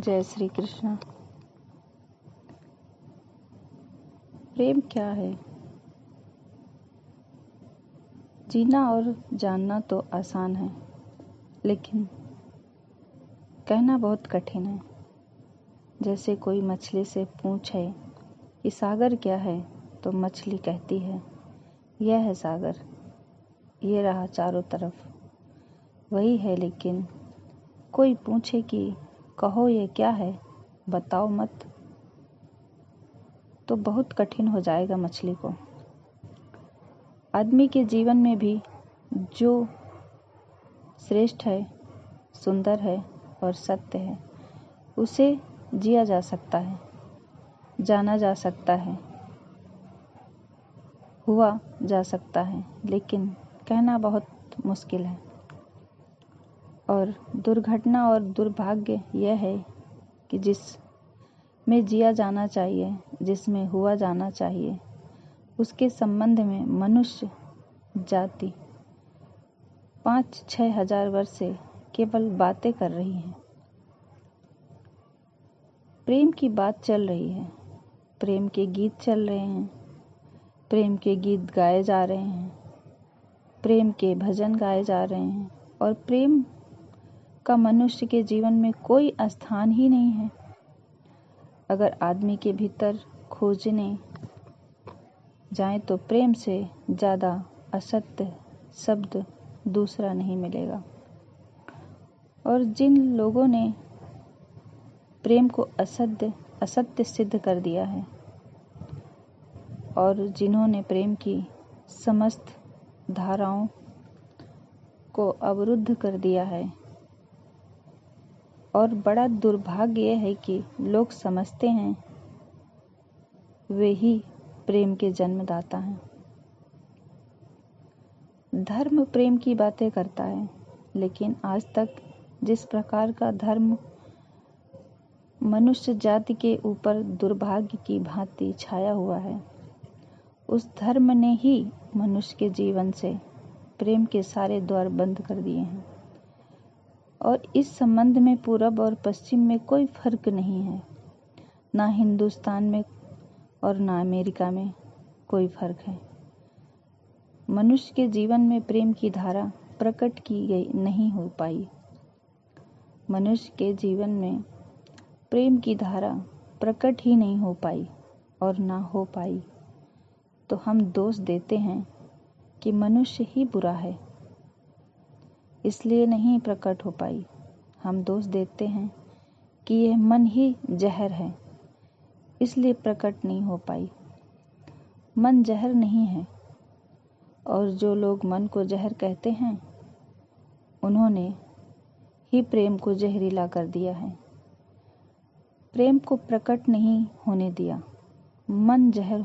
जय श्री कृष्ण। प्रेम क्या है? जीना और जानना तो आसान है, लेकिन कहना बहुत कठिन है। जैसे कोई मछली से पूछे कि सागर क्या है, तो मछली कहती है यह है सागर, ये रहा चारों तरफ वही है। लेकिन कोई पूछे कि कहो ये क्या है, बताओ मत, तो बहुत कठिन हो जाएगा मछली को। आदमी के जीवन में भी जो श्रेष्ठ है, सुंदर है और सत्य है, उसे जिया जा सकता है, जाना जा सकता है, हुआ जा सकता है, लेकिन कहना बहुत मुश्किल है। और दुर्घटना और दुर्भाग्य यह है कि जिसमें जिया जाना चाहिए, जिसमें हुआ जाना चाहिए, उसके संबंध में मनुष्य जाति 5-6 हजार वर्ष से केवल बातें कर रही है। प्रेम की बात चल रही है, प्रेम के गीत चल रहे हैं, प्रेम के गीत गाए जा रहे हैं, प्रेम के भजन गाए जा रहे हैं, और प्रेम का मनुष्य के जीवन में कोई स्थान ही नहीं है। अगर आदमी के भीतर खोजने जाएं तो प्रेम से ज़्यादा असत्य शब्द दूसरा नहीं मिलेगा। और जिन लोगों ने प्रेम को असत्य सिद्ध कर दिया है, और जिन्होंने प्रेम की समस्त धाराओं को अवरुद्ध कर दिया है, और बड़ा दुर्भाग्य यह है कि लोग समझते हैं वे ही प्रेम के जन्मदाता हैं। धर्म प्रेम की बातें करता है, लेकिन आज तक जिस प्रकार का धर्म मनुष्य जाति के ऊपर दुर्भाग्य की भांति छाया हुआ है, उस धर्म ने ही मनुष्य के जीवन से प्रेम के सारे द्वार बंद कर दिए हैं। और इस संबंध में पूरब और पश्चिम में कोई फर्क नहीं है, ना हिंदुस्तान में और ना अमेरिका में कोई फर्क है। मनुष्य के जीवन में प्रेम की धारा प्रकट की गई नहीं हो पाई। मनुष्य के जीवन में प्रेम की धारा प्रकट ही नहीं हो पाई, और ना हो पाई तो हम दोष देते हैं कि मनुष्य ही बुरा है, इसलिए नहीं प्रकट हो पाई। हम दोष देते हैं कि यह मन ही जहर है, इसलिए प्रकट नहीं हो पाई। मन जहर नहीं है, और जो लोग मन को जहर कहते हैं, उन्होंने ही प्रेम को जहरीला कर दिया है, प्रेम को प्रकट नहीं होने दिया। मन जहर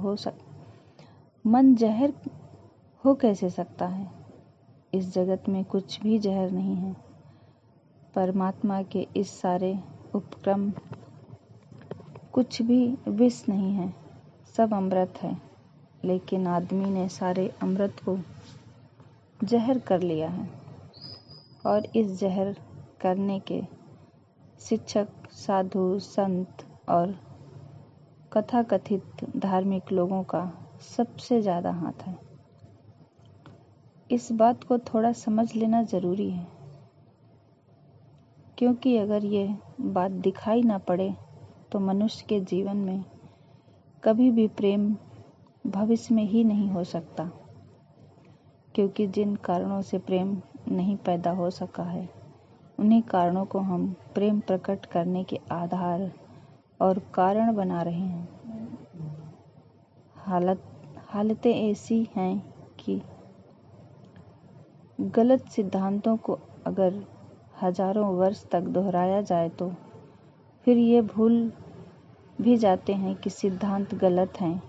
हो कैसे सकता है? इस जगत में कुछ भी जहर नहीं है। परमात्मा के इस सारे उपक्रम कुछ भी विष नहीं है, सब अमृत है। लेकिन आदमी ने सारे अमृत को जहर कर लिया है, और इस जहर करने के शिक्षक, साधु, संत और कथाकथित धार्मिक लोगों का सबसे ज़्यादा हाथ है। इस बात को थोड़ा समझ लेना ज़रूरी है, क्योंकि अगर ये बात दिखाई ना पड़े तो मनुष्य के जीवन में कभी भी प्रेम भविष्य में ही नहीं हो सकता। क्योंकि जिन कारणों से प्रेम नहीं पैदा हो सका है, उन्हीं कारणों को हम प्रेम प्रकट करने के आधार और कारण बना रहे हैं। हालतें ऐसी हैं कि गलत सिद्धांतों को अगर हजारों वर्ष तक दोहराया जाए तो फिर ये भूल भी जाते हैं कि सिद्धांत गलत हैं,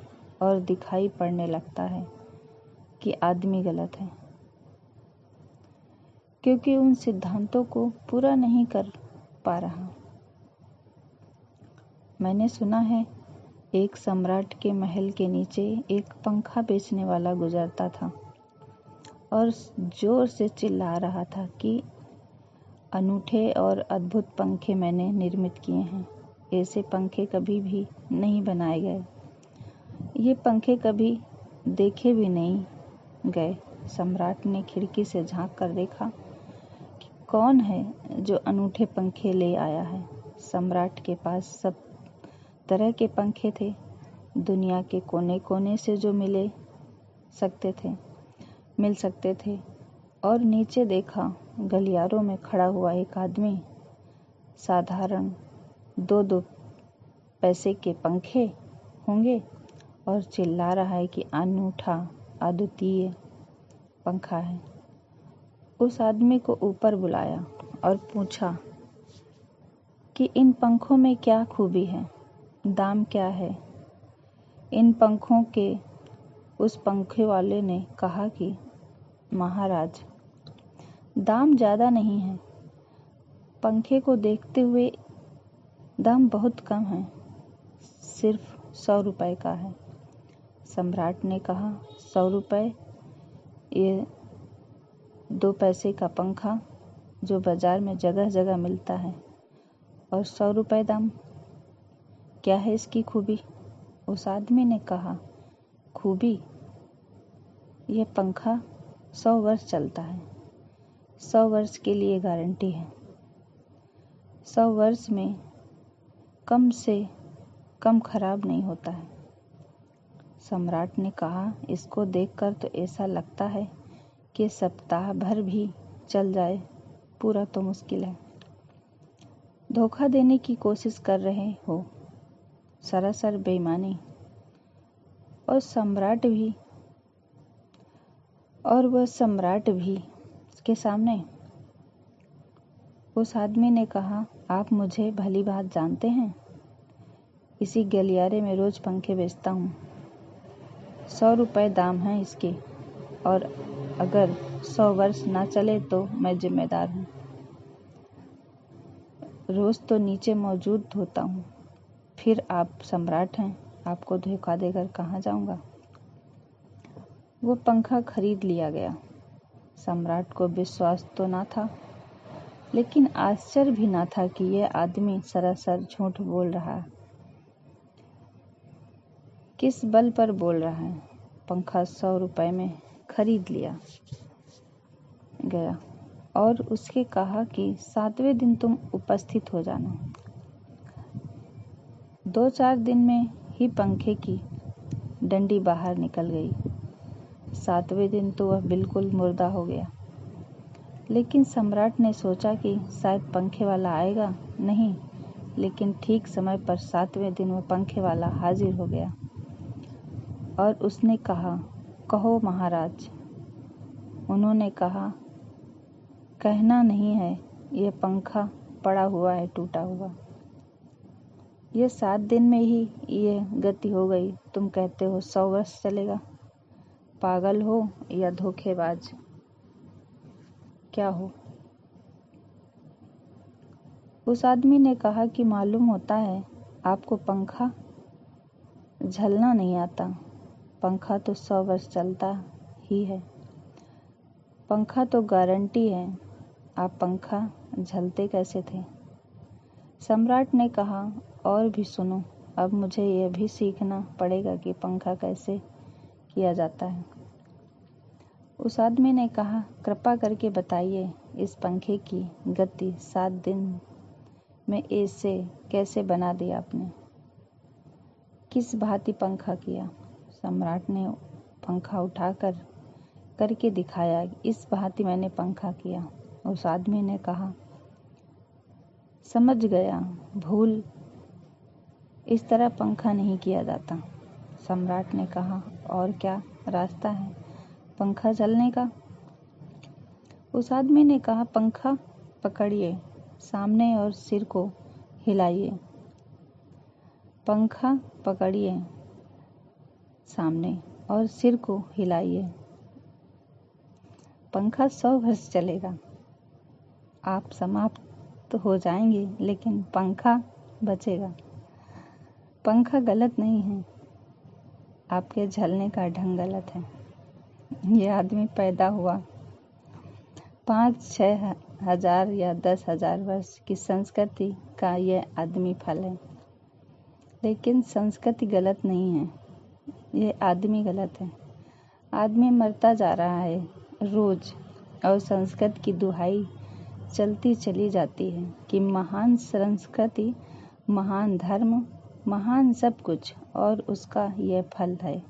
और दिखाई पड़ने लगता है कि आदमी गलत है, क्योंकि उन सिद्धांतों को पूरा नहीं कर पा रहा। मैंने सुना है एक सम्राट के महल के नीचे एक पंखा बेचने वाला गुजरता था और जोर से चिल्ला रहा था कि अनूठे और अद्भुत पंखे मैंने निर्मित किए हैं। ऐसे पंखे कभी भी नहीं बनाए गए। ये पंखे कभी देखे भी नहीं गए। सम्राट ने खिड़की से झांक कर देखा कि कौन है जो अनूठे पंखे ले आया है। सम्राट के पास सब तरह के पंखे थे, दुनिया के कोने कोने से जो मिल सकते थे। और नीचे देखा, गलियारों में खड़ा हुआ एक आदमी साधारण 2-2 पैसे के पंखे होंगे और चिल्ला रहा है कि अनूठा अद्वितीय पंखा है। उस आदमी को ऊपर बुलाया और पूछा कि इन पंखों में क्या खूबी है, दाम क्या है। इन पंखों के उस पंखे वाले ने कहा कि महाराज, दाम ज़्यादा नहीं है, पंखे को देखते हुए दाम बहुत कम है, सिर्फ 100 रुपए का है। सम्राट ने कहा, 100 रुपए? ये 2 पैसे का पंखा जो बाजार में जगह जगह मिलता है, और 100 रुपए दाम? क्या है इसकी खूबी? उस आदमी ने कहा, खूबी? यह पंखा 100 वर्ष चलता है। 100 वर्ष के लिए गारंटी है। 100 वर्ष में कम से कम खराब नहीं होता है। सम्राट ने कहा, इसको देखकर तो ऐसा लगता है कि सप्ताह भर भी चल जाए, पूरा तो मुश्किल है। धोखा देने की कोशिश कर रहे हो, सरासर बेईमानी। और वह सम्राट भी के सामने। उस आदमी ने कहा, आप मुझे भली बात जानते हैं। इसी गलियारे में रोज पंखे बेचता हूँ। 100 रुपए दाम है इसके, और अगर 100 वर्ष ना चले तो मैं जिम्मेदार हूँ। रोज तो नीचे मौजूद होता हूँ। फिर आप सम्राट हैं, आपको धोखा देकर कहाँ जाऊँगा। वो पंखा खरीद लिया गया। सम्राट को विश्वास तो ना था, लेकिन आश्चर्य भी ना था कि यह आदमी सरासर झूठ बोल रहा है। किस बल पर बोल रहा है। पंखा 100 रुपए में खरीद लिया गया और उसके कहा कि 7वें दिन तुम उपस्थित हो जाना। 2-4 दिन में ही पंखे की डंडी बाहर निकल गई। 7वें दिन तो वह बिल्कुल मुर्दा हो गया। लेकिन सम्राट ने सोचा कि शायद पंखे वाला आएगा नहीं, लेकिन ठीक समय पर 7वें दिन वह पंखे वाला हाजिर हो गया और उसने कहा, कहो महाराज। उन्होंने कहा, कहना नहीं है, यह पंखा पड़ा हुआ है, टूटा हुआ। यह 7 दिन में ही यह गति हो गई। तुम कहते हो 100 वर्ष चलेगा। पागल हो या धोखेबाज, क्या हो? उस आदमी ने कहा कि मालूम होता है आपको पंखा झलना नहीं आता। पंखा तो 100 वर्ष चलता ही है। पंखा तो गारंटी है। आप पंखा झलते कैसे थे? सम्राट ने कहा, और भी सुनो, अब मुझे यह भी सीखना पड़ेगा कि पंखा कैसे किया जाता है। उस आदमी ने कहा, कृपा करके बताइए, इस पंखे की गति 7 दिन में ऐसे कैसे बना दिया आपने? किस भांति पंखा किया? सम्राट ने पंखा उठाकर करके दिखाया, इस भांति मैंने पंखा किया। उस आदमी ने कहा, समझ गया, भूल, इस तरह पंखा नहीं किया जाता। सम्राट ने कहा, और क्या रास्ता है पंखा चलने का? उस आदमी ने कहा, पंखा पकड़िए, सामने और सिर को हिलाइए। पंखा पकड़िए, सामने और सिर को हिलाइए। पंखा 100 वर्ष चलेगा। आप समाप्त हो जाएंगे, लेकिन पंखा बचेगा। पंखा गलत नहीं है, आपके झलने का ढंग गलत है। यह आदमी पैदा हुआ 5-6 1000 या 10,000 वर्ष की संस्कृति का यह आदमी फल है। लेकिन संस्कृति गलत नहीं है, ये आदमी गलत है। आदमी मरता जा रहा है रोज, और संस्कृति की दुहाई चलती चली जाती है कि महान संस्कृति, महान धर्म, महान सब कुछ, और उसका यह फल है।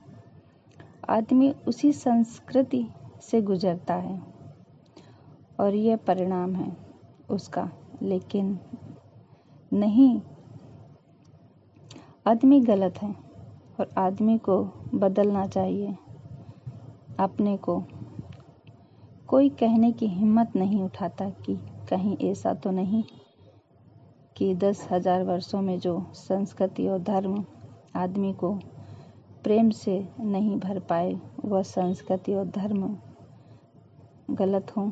आदमी उसी संस्कृति से गुजरता है और यह परिणाम है उसका। लेकिन नहीं, आदमी गलत है और आदमी को बदलना चाहिए अपने को। कोई कहने की हिम्मत नहीं उठाता कि कहीं ऐसा तो नहीं कि 10,000 वर्षों में जो संस्कृति और धर्म आदमी को प्रेम से नहीं भर पाए, वह संस्कृति और धर्म गलत हों।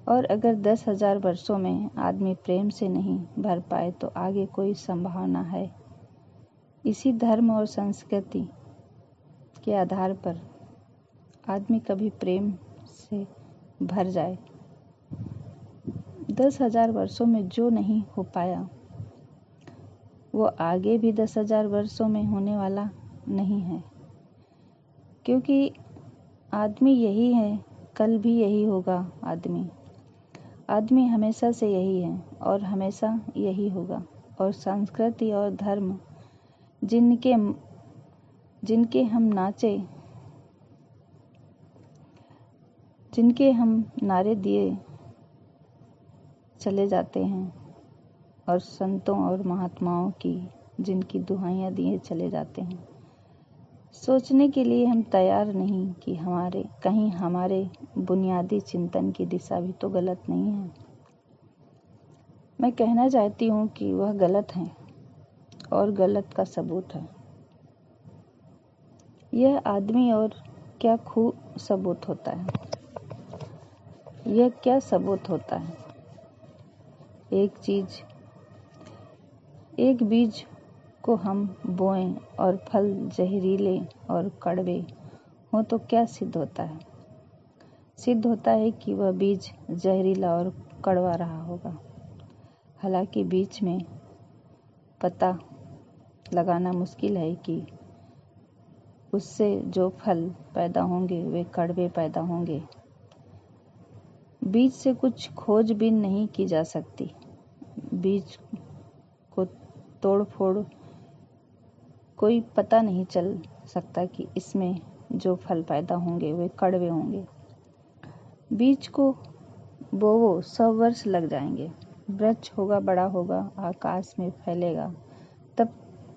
और अगर 10,000 वर्षों में आदमी प्रेम से नहीं भर पाए तो आगे कोई संभावना है इसी धर्म और संस्कृति के आधार पर आदमी कभी प्रेम से भर जाए। 10,000 वर्षों में जो नहीं हो पाया वो आगे भी 10,000 वर्षों में होने वाला नहीं है, क्योंकि आदमी यही है, कल भी यही होगा। आदमी हमेशा से यही है और हमेशा यही होगा। और संस्कृति और धर्म जिनके हम नारे दिए चले जाते हैं, और संतों और महात्माओं की जिनकी दुहाइयाँ दिए चले जाते हैं, सोचने के लिए हम तैयार नहीं कि कहीं हमारे बुनियादी चिंतन की दिशा भी तो गलत नहीं है। मैं कहना चाहती हूँ कि वह गलत है और गलत का सबूत है। यह आदमी और क्या खूब सबूत होता है। यह क्या सबूत होता है? एक बीज को हम बोएं और फल जहरीले और कड़वे हो तो क्या सिद्ध होता है? सिद्ध होता है कि वह बीज जहरीला और कड़वा रहा होगा। हालांकि बीच में पता लगाना मुश्किल है कि उससे जो फल पैदा होंगे वे कड़वे पैदा होंगे। बीज से कुछ खोजबीन नहीं की जा सकती। बीज को तोड़-फोड़ कोई पता नहीं चल सकता कि इसमें जो फल पैदा होंगे वे कड़वे होंगे। बीज को बोवो 100 वर्ष लग जाएंगे। वृक्ष होगा, बड़ा होगा, आकाश में फैलेगा, तब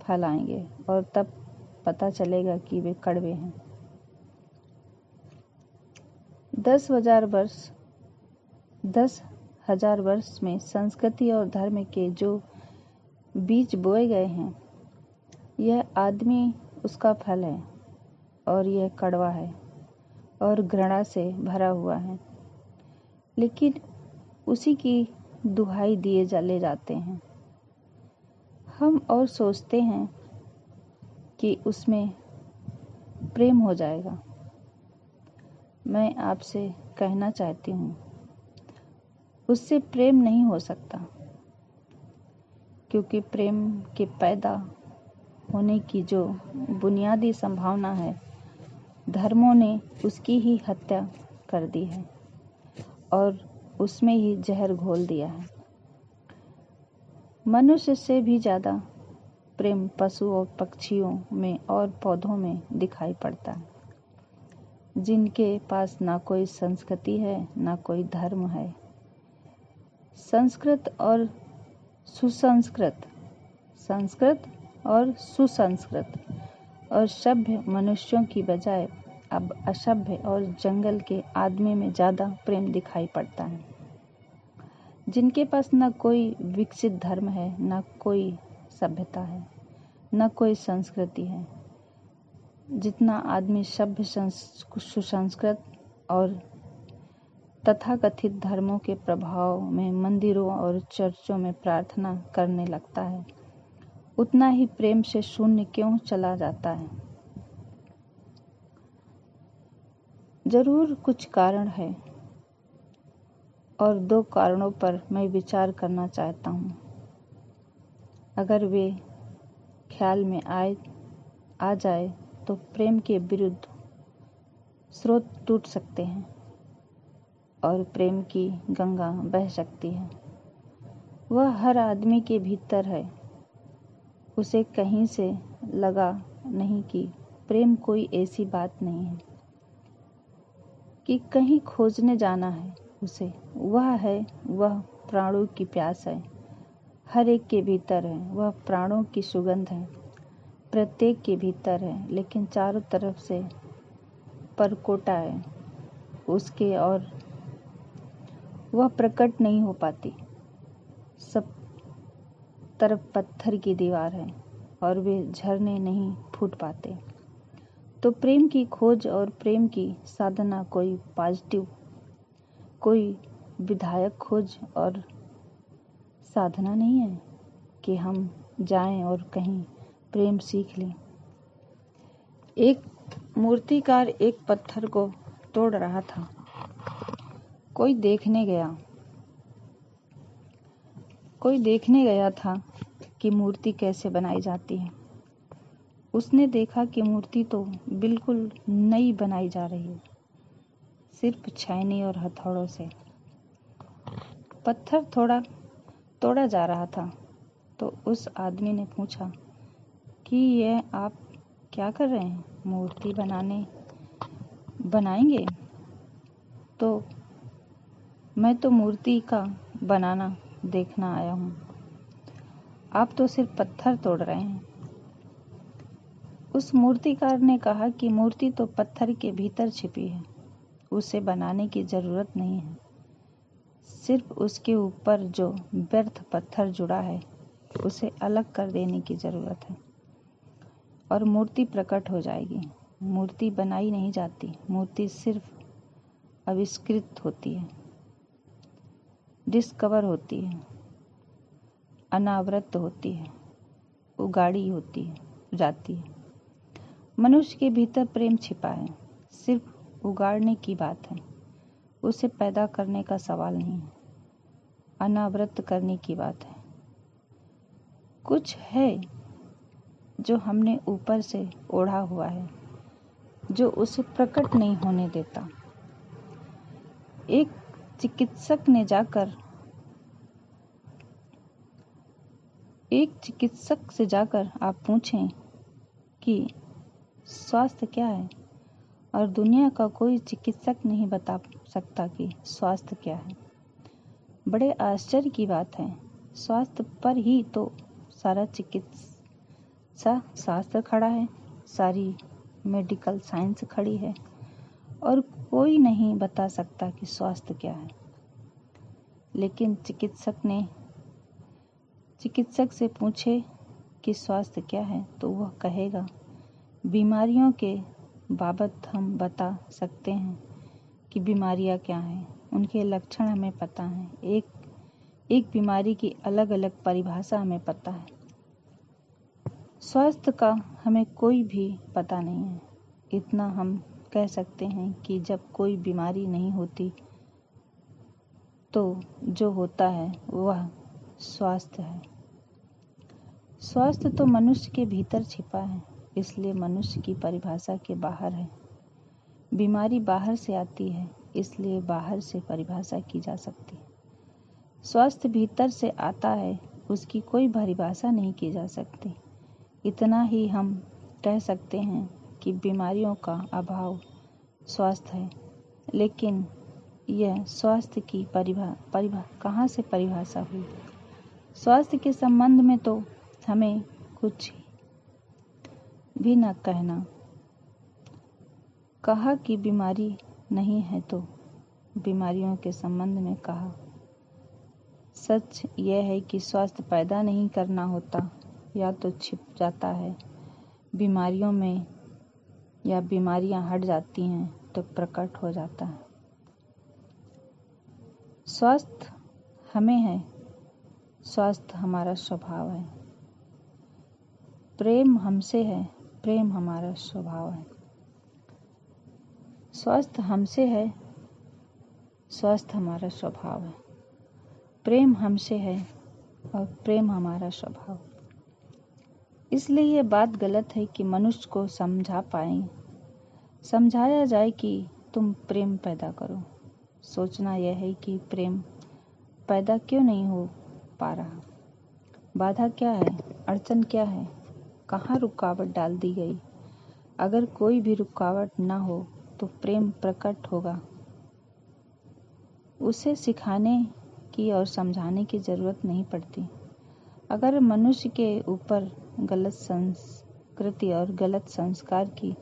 फल आएंगे और तब पता चलेगा कि वे कड़वे हैं। 10,000 वर्ष में संस्कृति और धर्म के जो बीज बोए गए हैं, यह आदमी उसका फल है और यह कड़वा है और घृणा से भरा हुआ है। लेकिन उसी की दुहाई दिए चले जाते हैं हम और सोचते हैं कि उसमें प्रेम हो जाएगा। मैं आपसे कहना चाहती हूँ, उससे प्रेम नहीं हो सकता, क्योंकि प्रेम के पैदा होने की जो बुनियादी संभावना है, धर्मों ने उसकी ही हत्या कर दी है और उसमें ही जहर घोल दिया है। मनुष्य से भी ज़्यादा प्रेम पशु और पक्षियों में और पौधों में दिखाई पड़ता है, जिनके पास ना कोई संस्कृति है, ना कोई धर्म है। संस्कृत और सुसंस्कृत और सभ्य मनुष्यों की बजाय अब असभ्य और जंगल के आदमी में ज़्यादा प्रेम दिखाई पड़ता है, जिनके पास न कोई विकसित धर्म है, न कोई सभ्यता है, न कोई संस्कृति है। जितना आदमी सभ्य, सुसंस्कृत और तथाकथित धर्मों के प्रभाव में मंदिरों और चर्चों में प्रार्थना करने लगता है, उतना ही प्रेम से शून्य क्यों चला जाता है? जरूर कुछ कारण है। और 2 कारणों पर मैं विचार करना चाहता हूँ। अगर वे ख्याल में आ जाए तो प्रेम के विरुद्ध स्रोत टूट सकते हैं और प्रेम की गंगा बह सकती है। वह हर आदमी के भीतर है। उसे कहीं से लगा नहीं कि प्रेम कोई ऐसी बात नहीं है कि कहीं खोजने जाना है उसे। वह प्राणों की प्यास है, हर एक के भीतर है। वह प्राणों की सुगंध है, प्रत्येक के भीतर है, लेकिन चारों तरफ से परकोटा है उसके और वह प्रकट नहीं हो पाती। सब तरफ पत्थर की दीवार है और वे झरने नहीं फूट पाते। तो प्रेम की खोज और प्रेम की साधना कोई विधायक खोज और साधना नहीं है कि हम जाएं और कहीं प्रेम सीख लें। एक मूर्तिकार एक पत्थर को तोड़ रहा था। कोई देखने गया था कि मूर्ति कैसे बनाई जाती है। उसने देखा कि मूर्ति तो बिल्कुल नई बनाई जा रही है, सिर्फ छायनी और हथौड़ों से। पत्थर तोड़ा जा रहा था तो उस आदमी ने पूछा कि यह आप क्या कर रहे हैं? मूर्ति बनाएंगे? तो मैं तो मूर्ति का बनाना देखना आया हूँ। आप तो सिर्फ पत्थर तोड़ रहे हैं। उस मूर्तिकार ने कहा कि मूर्ति तो पत्थर के भीतर छिपी है, उसे बनाने की जरूरत नहीं है। सिर्फ उसके ऊपर जो व्यर्थ पत्थर जुड़ा है उसे अलग कर देने की जरूरत है और मूर्ति प्रकट हो जाएगी। मूर्ति बनाई नहीं जाती, मूर्ति सिर्फ आविष्कृत होती है, डिस्कवर होती है, अनावृत होती है, उगाड़ी जाती है। मनुष्य के भीतर प्रेम छिपा है, सिर्फ उगाड़ने की बात है। उसे पैदा करने का सवाल नहीं है, अनावृत करने की बात है। कुछ है जो हमने ऊपर से ओढ़ा हुआ है, जो उसे प्रकट नहीं होने देता। एक चिकित्सक से जाकर आप पूछें कि स्वास्थ्य क्या है, और दुनिया का कोई चिकित्सक नहीं बता सकता कि स्वास्थ्य क्या है। बड़े आश्चर्य की बात है, स्वास्थ्य पर ही तो सारा चिकित्सा शास्त्र खड़ा है, सारी मेडिकल साइंस खड़ी है, और कोई नहीं बता सकता कि स्वास्थ्य क्या है। लेकिन चिकित्सक से पूछे कि स्वास्थ्य क्या है तो वह कहेगा, बीमारियों के बाबत हम बता सकते हैं कि बीमारियां क्या हैं, उनके लक्षण हमें पता हैं, एक बीमारी की अलग अलग परिभाषा हमें पता है। स्वास्थ्य का हमें कोई भी पता नहीं है। इतना हम कह सकते हैं कि जब कोई बीमारी नहीं होती तो जो होता है वह स्वास्थ्य है। स्वास्थ्य तो मनुष्य के भीतर छिपा है, इसलिए मनुष्य की परिभाषा के बाहर है। बीमारी बाहर से आती है, इसलिए बाहर से परिभाषा की जा सकती है। स्वास्थ्य भीतर से आता है, उसकी कोई परिभाषा नहीं की जा सकती। इतना ही हम कह सकते हैं कि बीमारियों का अभाव स्वास्थ्य है, लेकिन यह स्वास्थ्य की कहाँ से परिभाषा हुई? स्वास्थ्य के संबंध में तो हमें कुछ भी न कहा कि बीमारी नहीं है, तो बीमारियों के संबंध में कहा। सच यह है कि स्वास्थ्य पैदा नहीं करना होता, या तो छिप जाता है बीमारियों में, या बीमारियां हट जाती हैं तो प्रकट हो जाता है। स्वास्थ्य हमें है, स्वास्थ्य हमारा स्वभाव है। प्रेम हमसे है, प्रेम हमारा स्वभाव है। स्वास्थ्य हमसे है, स्वस्थ हमारा स्वभाव है। प्रेम हमसे है और प्रेम हमारा स्वभाव। इसलिए ये बात गलत है कि मनुष्य को समझाया जाए कि तुम प्रेम पैदा करो। सोचना यह है कि प्रेम पैदा क्यों नहीं हो पा रहा, बाधा क्या है, अड़चन क्या है, कहाँ रुकावट डाल दी गई। अगर कोई भी रुकावट ना हो तो प्रेम प्रकट होगा। उसे सिखाने की और समझाने की जरूरत नहीं पड़ती। अगर मनुष्य के ऊपर गलत संस्कृति और गलत संस्कार की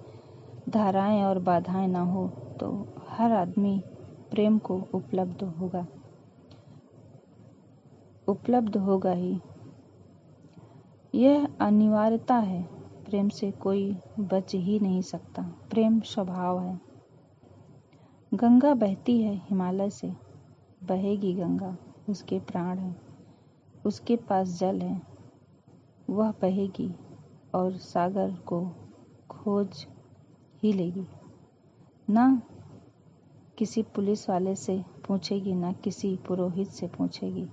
धाराएं और बाधाएं ना हो तो हर आदमी प्रेम को उपलब्ध होगा ही। यह अनिवार्यता है। प्रेम से कोई बच ही नहीं सकता। प्रेम स्वभाव है। गंगा बहती है हिमालय से, बहेगी गंगा, उसके प्राण है, उसके पास जल है, वह बहेगी और सागर को खोज ही लेगी। ना किसी पुलिस वाले से पूछेगी, ना किसी पुरोहित से पूछेगी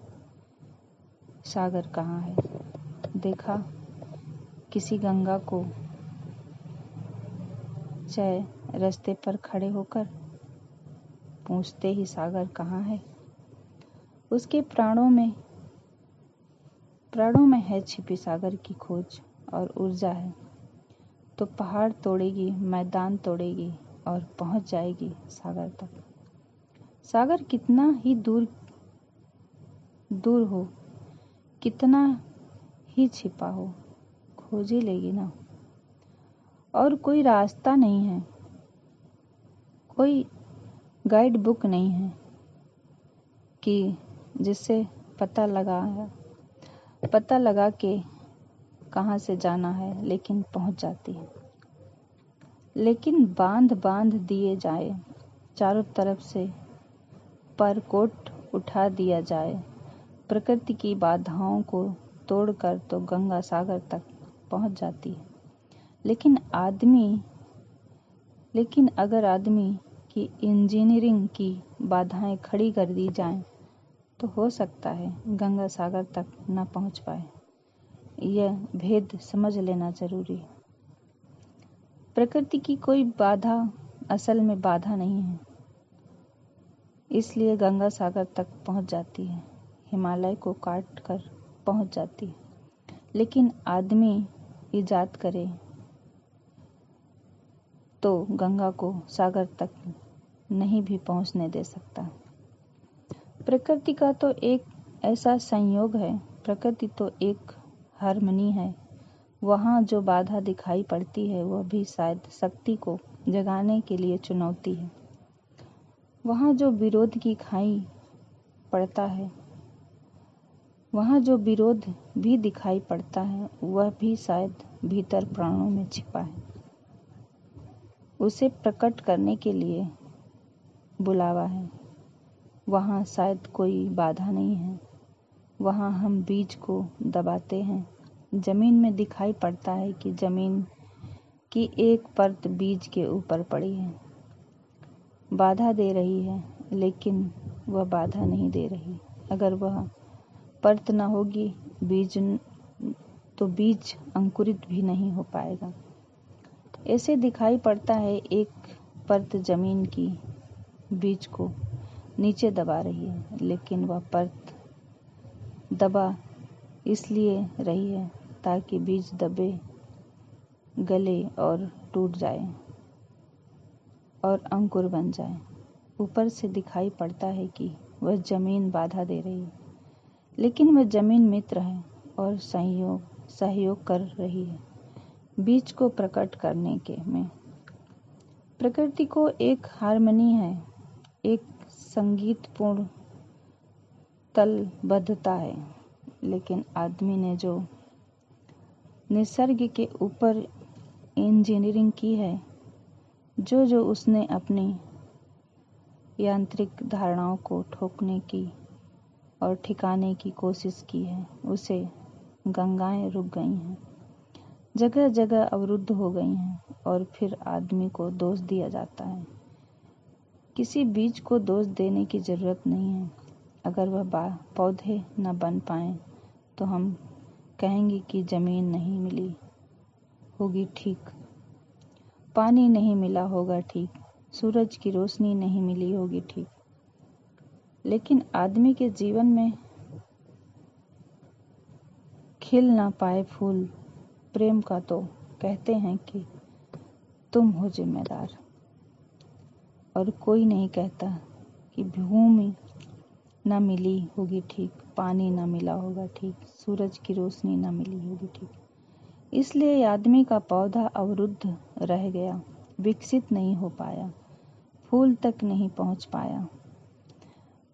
सागर कहाँ है। देखा किसी गंगा को चाहे रास्ते पर खड़े होकर पूछते ही सागर कहाँ है। उसके प्राणों में है छिपी सागर की खोज और ऊर्जा है। तो पहाड़ तोड़ेगी, मैदान तोड़ेगी और पहुंच जाएगी सागर तक। सागर कितना ही दूर हो, कितना ही छिपा हो, खोज ही लेगी ना। और कोई रास्ता नहीं है, कोई गाइड बुक नहीं है कि जिससे पता लगा के कहाँ से जाना है, लेकिन पहुंच जाती है। लेकिन बांध दिए जाए, चारों तरफ से परकोट उठा दिया जाए, प्रकृति की बाधाओं को तोड़कर तो गंगा सागर तक पहुंच जाती है। लेकिन अगर आदमी की इंजीनियरिंग की बाधाएं खड़ी कर दी जाएं, तो हो सकता है गंगा सागर तक न पहुंच पाए। यह भेद समझ लेना जरूरी है। प्रकृति की कोई बाधा असल में बाधा नहीं है, इसलिए गंगा सागर तक पहुंच जाती है, हिमालय को काट कर पहुंच जाती है। लेकिन आदमी इजाद करे तो गंगा को सागर तक नहीं भी पहुंचने दे सकता। प्रकृति का तो एक ऐसा संयोग है, प्रकृति तो एक हार्मनी है। वहाँ जो बाधा दिखाई पड़ती है वह भी शायद शक्ति को जगाने के लिए चुनौती है। वहाँ जो विरोध की खाई पड़ता है, वहाँ जो विरोध भी दिखाई पड़ता है, वह भी शायद भीतर प्राणों में छिपा है। उसे प्रकट करने के लिए बुलावा है। वहाँ शायद कोई बाधा नहीं है। वहाँ हम बीज को दबाते हैं। जमीन में दिखाई पड़ता है कि जमीन की एक परत बीज के ऊपर पड़ी है, बाधा दे रही है, लेकिन वह बाधा नहीं दे रही। अगर वह परत न होगी तो बीज अंकुरित भी नहीं हो पाएगा। ऐसे दिखाई पड़ता है एक परत जमीन की बीज को नीचे दबा रही है, लेकिन वह परत दबा इसलिए रही है ताकि बीज दबे, गले और टूट जाए और अंकुर बन जाए। ऊपर से दिखाई पड़ता है कि वह जमीन बाधा दे रही है, लेकिन वह जमीन मित्र है और सहयोग कर रही है बीज को प्रकट करने के में। प्रकृति को एक हार्मनी है, एक संगीतपूर्ण तलबद्धता है। लेकिन आदमी ने जो निसर्ग के ऊपर इंजीनियरिंग की है, जो उसने अपनी यांत्रिक धारणाओं को ठोकने की और ठिकाने की कोशिश की है, उसे गंगाएं रुक गई हैं, जगह जगह अवरुद्ध हो गई हैं। और फिर आदमी को दोष दिया जाता है किसी बीज को दोष देने की जरूरत नहीं है। अगर वह पौधे न बन पाए तो हम कहेंगे कि जमीन नहीं मिली होगी ठीक, पानी नहीं मिला होगा ठीक, सूरज की रोशनी नहीं मिली होगी ठीक। लेकिन आदमी के जीवन में खिल ना पाए फूल प्रेम का तो कहते हैं कि तुम हो जिम्मेदार। और कोई नहीं कहता कि भूमि ना मिली होगी ठीक, पानी ना मिला होगा ठीक, सूरज की रोशनी ना मिली होगी ठीक। इसलिए आदमी का पौधा अवरुद्ध रह गया, विकसित नहीं हो पाया, फूल तक नहीं पहुंच पाया।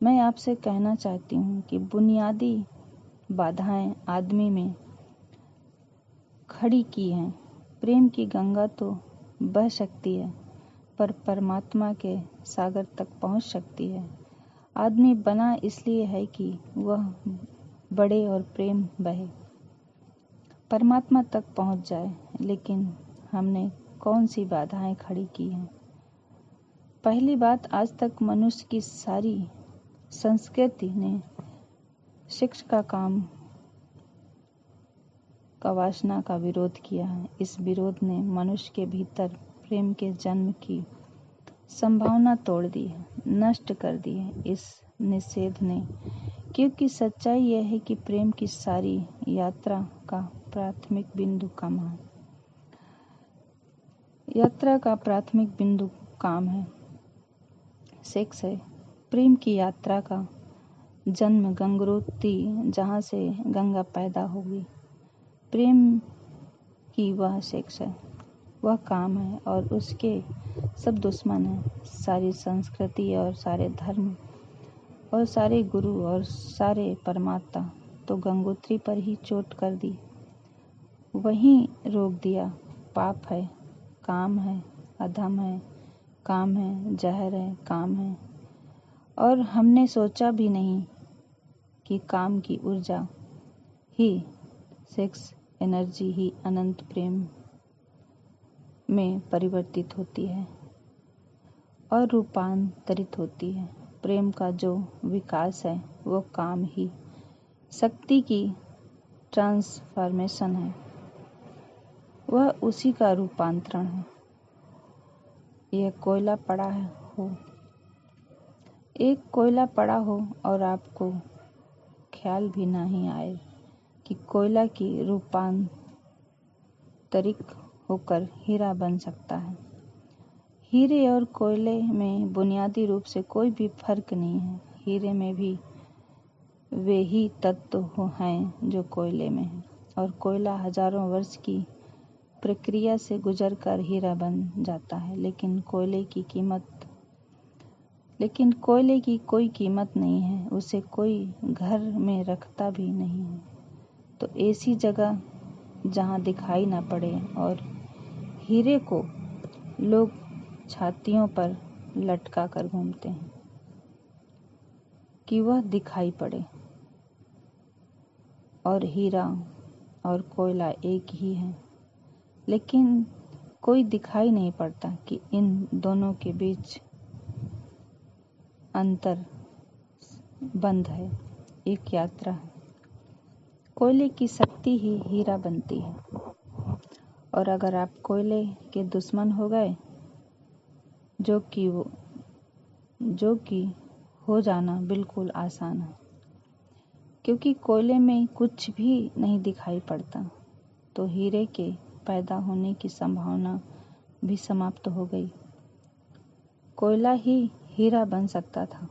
मैं आपसे कहना चाहती हूँ कि बुनियादी बाधाएं आदमी में खड़ी की हैं। प्रेम की गंगा तो बह सकती है, पर परमात्मा के सागर तक पहुंच सकती है। आदमी बना इसलिए है कि वह बढ़े और प्रेम बहे, परमात्मा तक पहुंच जाए। लेकिन हमने कौन सी बाधाएं खड़ी की हैं? पहली बात, आज तक मनुष्य की सारी संस्कृति ने शिक्षा का काम का वासना का विरोध किया है। इस विरोध ने मनुष्य के भीतर प्रेम के जन्म की संभावना तोड़ दी है, नष्ट कर दी है इस निषेध ने। क्योंकि सच्चाई यह है कि प्रेम की सारी यात्रा का प्राथमिक बिंदु काम है, सेक्स है। प्रेम की यात्रा का जन्म गंगोत्री, जहाँ से गंगा पैदा होगी। प्रेम ही वह सेक्स है, वह काम है, और उसके सब दुश्मन हैं। सारी संस्कृति और सारे धर्म और सारे गुरु और सारे परमात्मा तो गंगोत्री पर ही चोट कर दी, वहीं रोक दिया। पाप है, काम है, अधम है, काम है, जहर है, काम है। और हमने सोचा भी नहीं कि काम की ऊर्जा ही, सेक्स एनर्जी ही अनंत प्रेम में परिवर्तित होती है और रूपांतरित होती है। प्रेम का जो विकास है वो काम ही शक्ति की ट्रांसफॉर्मेशन है, वह उसी का रूपांतरण है। यह कोयला पड़ा हो, एक कोयला पड़ा हो और आपको ख्याल भी नहीं आए कि कोयला की रूपांतरित होकर हीरा बन सकता है। हीरे और कोयले में बुनियादी रूप से कोई भी फर्क नहीं है। हीरे में भी वे ही तत्व हैं जो कोयले में हैं, और कोयला हजारों वर्ष की प्रक्रिया से गुजरकर हीरा बन जाता है। लेकिन कोयले की कोई कीमत नहीं है, उसे कोई घर में रखता भी नहीं है। तो ऐसी जगह जहाँ दिखाई ना पड़े, और हीरे को लोग छातियों पर लटका कर घूमते हैं कि वह दिखाई पड़े। और हीरा और कोयला एक ही है, लेकिन कोई दिखाई नहीं पड़ता कि इन दोनों के बीच अंतर बंध है, एक यात्रा है। कोयले की शक्ति ही हीरा बनती है, और अगर आप कोयले के दुश्मन हो गए, जो कि हो जाना बिल्कुल आसान है, क्योंकि कोयले में कुछ भी नहीं दिखाई पड़ता, तो हीरे के पैदा होने की संभावना भी समाप्त हो गई। कोयला ही हीरा बन सकता था।